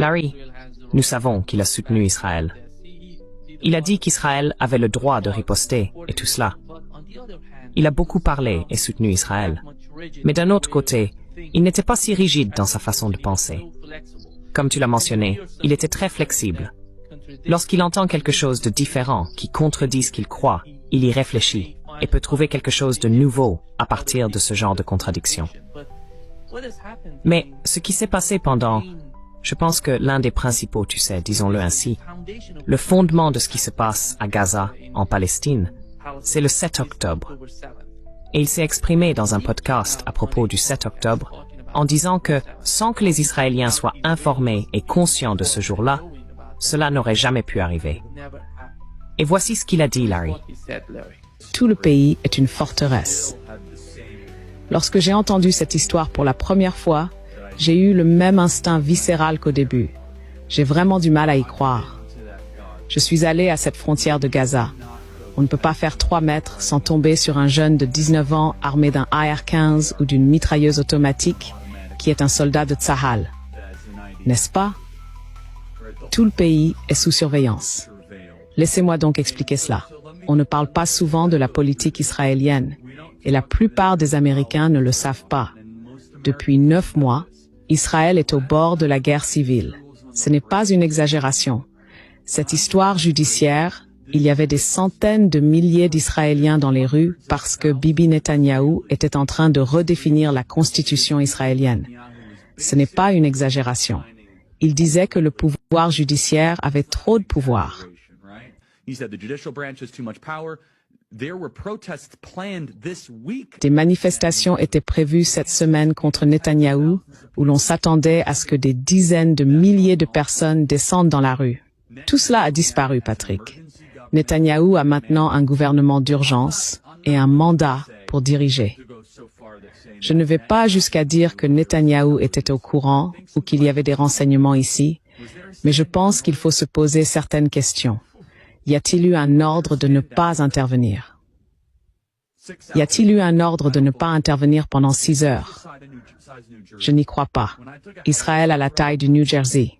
Larry, nous savons qu'il a soutenu Israël. Il a dit qu'Israël avait le droit de riposter et tout cela. Il a beaucoup parlé et soutenu Israël. Mais d'un autre côté, il n'était pas si rigide dans sa façon de penser. Comme tu l'as mentionné, il était très flexible. Lorsqu'il entend quelque chose de différent qui contredit ce qu'il croit, il y réfléchit et peut trouver quelque chose de nouveau à partir de ce genre de contradiction. Mais ce qui s'est passé pendant, je pense que l'un des principaux, tu sais, disons-le ainsi, le fondement de ce qui se passe à Gaza, en Palestine, c'est le 7 octobre. Et il s'est exprimé dans un podcast à propos du 7 octobre en disant que, sans que les Israéliens soient informés et conscients de ce jour-là, cela n'aurait jamais pu arriver. Et voici ce qu'il a dit, Larry. Tout le pays est une forteresse. Lorsque j'ai entendu cette histoire pour la première fois, j'ai eu le même instinct viscéral qu'au début. J'ai vraiment du mal à y croire. Je suis allé à cette frontière de Gaza. On ne peut pas faire 3 mètres sans tomber sur un jeune de 19 ans armé d'un AR-15 ou d'une mitrailleuse automatique qui est un soldat de Tsahal. N'est-ce pas? Tout le pays est sous surveillance. Laissez-moi donc expliquer cela. On ne parle pas souvent de la politique israélienne et la plupart des Américains ne le savent pas. Depuis 9 mois, Israël est au bord de la guerre civile. Ce n'est pas une exagération. Cette histoire judiciaire, il y avait des centaines de milliers d'Israéliens dans les rues parce que Bibi Netanyahou était en train de redéfinir la constitution israélienne. Ce n'est pas une exagération. Il disait que le pouvoir judiciaire avait trop de pouvoir. Des manifestations étaient prévues cette semaine contre Netanyahou, où l'on s'attendait à ce que des dizaines de milliers de personnes descendent dans la rue. Tout cela a disparu, Patrick. Netanyahou a maintenant un gouvernement d'urgence et un mandat pour diriger. Je ne vais pas jusqu'à dire que Netanyahou était au courant ou qu'il y avait des renseignements ici, mais je pense qu'il faut se poser certaines questions. Y a-t-il eu un ordre de ne pas intervenir? Y a-t-il eu un ordre de ne pas intervenir pendant 6 heures? Je n'y crois pas. Israël a la taille du New Jersey.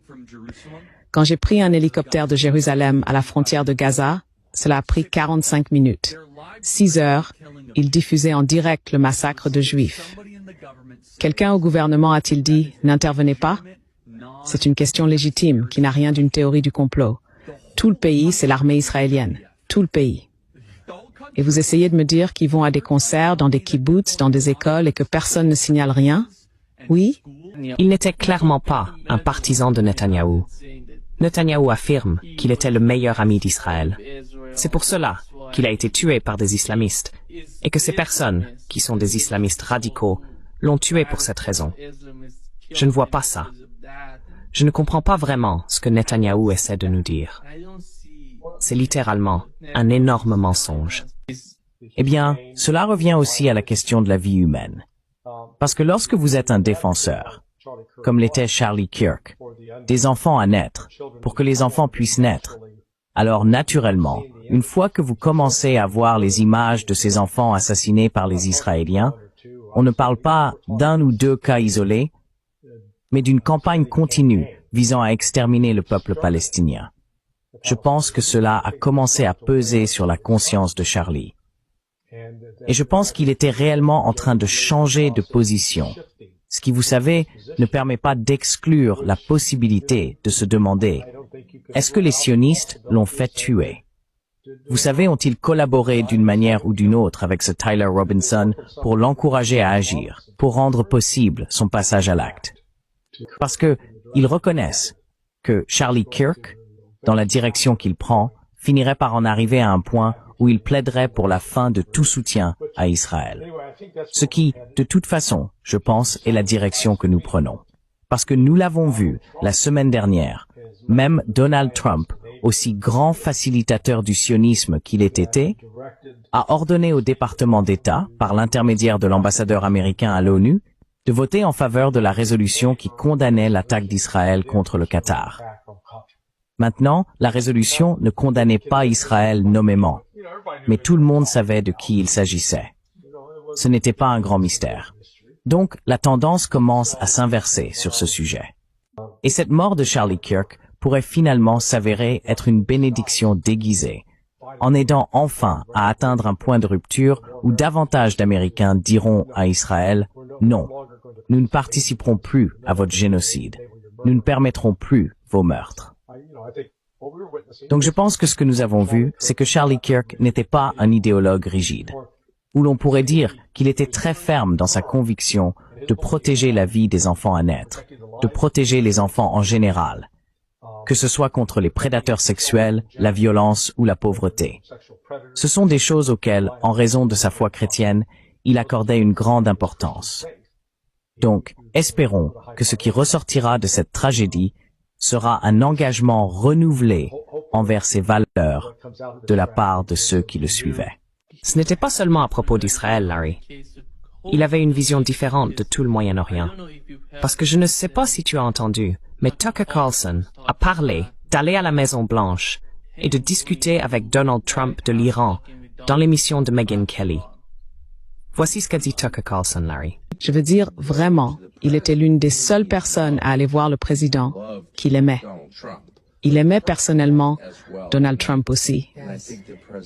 Quand j'ai pris un hélicoptère de Jérusalem à la frontière de Gaza, cela a pris 45 minutes. 6 heures, ils diffusaient en direct le massacre de Juifs. Quelqu'un au gouvernement a-t-il dit « n'intervenez pas » C'est une question légitime qui n'a rien d'une théorie du complot. Tout le pays, c'est l'armée israélienne. Tout le pays. Et vous essayez de me dire qu'ils vont à des concerts, dans des kibbutz, dans des écoles et que personne ne signale rien? Oui? Il n'était clairement pas un partisan de Netanyahou. Netanyahou affirme qu'il était le meilleur ami d'Israël. C'est pour cela qu'il a été tué par des islamistes et que ces personnes, qui sont des islamistes radicaux, l'ont tué pour cette raison. Je ne vois pas ça. Je ne comprends pas vraiment ce que Netanyahou essaie de nous dire. C'est littéralement un énorme mensonge. Eh bien, cela revient aussi à la question de la vie humaine. Parce que lorsque vous êtes un défenseur, comme l'était Charlie Kirk, des enfants à naître, pour que les enfants puissent naître, alors naturellement, une fois que vous commencez à voir les images de ces enfants assassinés par les Israéliens, on ne parle pas d'un ou 2 cas isolés, mais d'une campagne continue visant à exterminer le peuple palestinien. Je pense que cela a commencé à peser sur la conscience de Charlie. Et je pense qu'il était réellement en train de changer de position. Ce qui, vous savez, ne permet pas d'exclure la possibilité de se demander, est-ce que les sionistes l'ont fait tuer? Vous savez, ont-ils collaboré d'une manière ou d'une autre avec ce Tyler Robinson pour l'encourager à agir, pour rendre possible son passage à l'acte? Parce que ils reconnaissent que Charlie Kirk, dans la direction qu'il prend, finirait par en arriver à un point où il plaiderait pour la fin de tout soutien à Israël. Ce qui, de toute façon, je pense, est la direction que nous prenons. Parce que nous l'avons vu la semaine dernière, même Donald Trump, aussi grand facilitateur du sionisme qu'il ait été, a ordonné au département d'État, par l'intermédiaire de l'ambassadeur américain à l'ONU, de voter en faveur de la résolution qui condamnait l'attaque d'Israël contre le Qatar. Maintenant, la résolution ne condamnait pas Israël nommément, mais tout le monde savait de qui il s'agissait. Ce n'était pas un grand mystère. Donc, la tendance commence à s'inverser sur ce sujet. Et cette mort de Charlie Kirk pourrait finalement s'avérer être une bénédiction déguisée, en aidant enfin à atteindre un point de rupture où davantage d'Américains diront à Israël « Non, nous ne participerons plus à votre génocide. Nous ne permettrons plus vos meurtres. » Donc je pense que ce que nous avons vu, c'est que Charlie Kirk n'était pas un idéologue rigide, ou l'on pourrait dire qu'il était très ferme dans sa conviction de protéger la vie des enfants à naître, de protéger les enfants en général, que ce soit contre les prédateurs sexuels, la violence ou la pauvreté. Ce sont des choses auxquelles, en raison de sa foi chrétienne, il accordait une grande importance. Donc, espérons que ce qui ressortira de cette tragédie sera un engagement renouvelé envers ses valeurs de la part de ceux qui le suivaient. Ce n'était pas seulement à propos d'Israël, Larry. Il avait une vision différente de tout le Moyen-Orient. Parce que je ne sais pas si tu as entendu, mais Tucker Carlson a parlé d'aller à la Maison-Blanche et de discuter avec Donald Trump de l'Iran dans l'émission de Megyn Kelly. Voici ce qu'a dit Tucker Carlson, Larry. Je veux dire, vraiment, il était l'une des seules personnes à aller voir le président qu'il aimait. Il aimait personnellement Donald Trump aussi.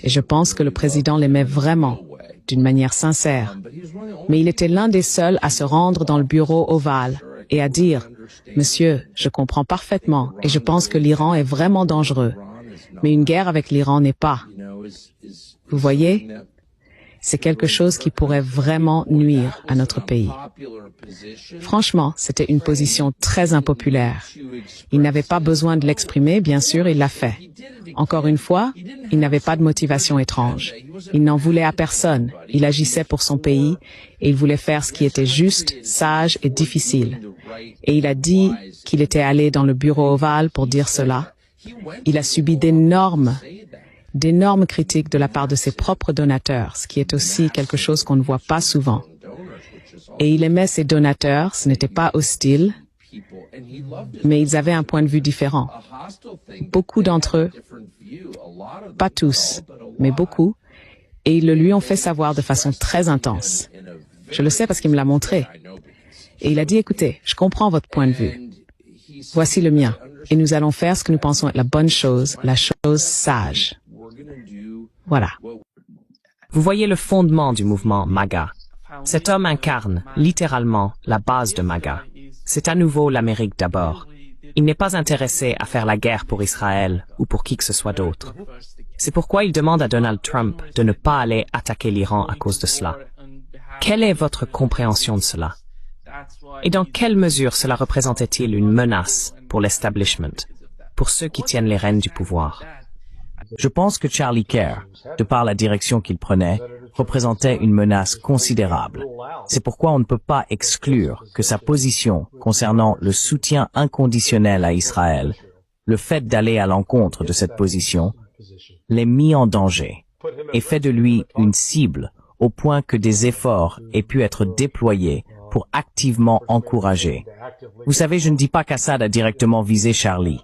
Et je pense que le président l'aimait vraiment, d'une manière sincère. Mais il était l'un des seuls à se rendre dans le bureau ovale et à dire « Monsieur, je comprends parfaitement et je pense que l'Iran est vraiment dangereux. Mais une guerre avec l'Iran n'est pas. » Vous voyez ? C'est quelque chose qui pourrait vraiment nuire à notre pays. Franchement, c'était une position très impopulaire. Il n'avait pas besoin de l'exprimer, bien sûr, il l'a fait. Encore une fois, il n'avait pas de motivation étrange. Il n'en voulait à personne. Il agissait pour son pays et il voulait faire ce qui était juste, sage et difficile. Et il a dit qu'il était allé dans le bureau ovale pour dire cela. Il a subi d'énormes critiques de la part de ses propres donateurs, ce qui est aussi quelque chose qu'on ne voit pas souvent. Et il aimait ses donateurs, ce n'était pas hostile, mais ils avaient un point de vue différent. Beaucoup d'entre eux, pas tous, mais beaucoup, et ils le lui ont fait savoir de façon très intense. Je le sais parce qu'il me l'a montré. Et il a dit, écoutez, je comprends votre point de vue. Voici le mien. Et nous allons faire ce que nous pensons être la bonne chose, la chose sage. Voilà. Vous voyez le fondement du mouvement MAGA. Cet homme incarne, littéralement, la base de MAGA. C'est à nouveau l'Amérique d'abord. Il n'est pas intéressé à faire la guerre pour Israël ou pour qui que ce soit d'autre. C'est pourquoi il demande à Donald Trump de ne pas aller attaquer l'Iran à cause de cela. Quelle est votre compréhension de cela? Et dans quelle mesure cela représentait-il une menace pour l'establishment, pour ceux qui tiennent les rênes du pouvoir? Je pense que Charlie Kirk, de par la direction qu'il prenait, représentait une menace considérable. C'est pourquoi on ne peut pas exclure que sa position concernant le soutien inconditionnel à Israël, le fait d'aller à l'encontre de cette position, l'ait mis en danger et fait de lui une cible au point que des efforts aient pu être déployés pour activement encourager. Vous savez, je ne dis pas qu'Assad a directement visé Charlie,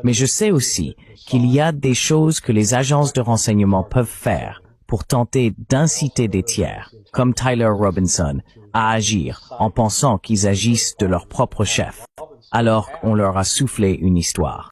mais je sais aussi qu'il y a des choses que les agences de renseignement peuvent faire pour tenter d'inciter des tiers, comme Tyler Robinson, à agir en pensant qu'ils agissent de leur propre chef, alors qu'on leur a soufflé une histoire.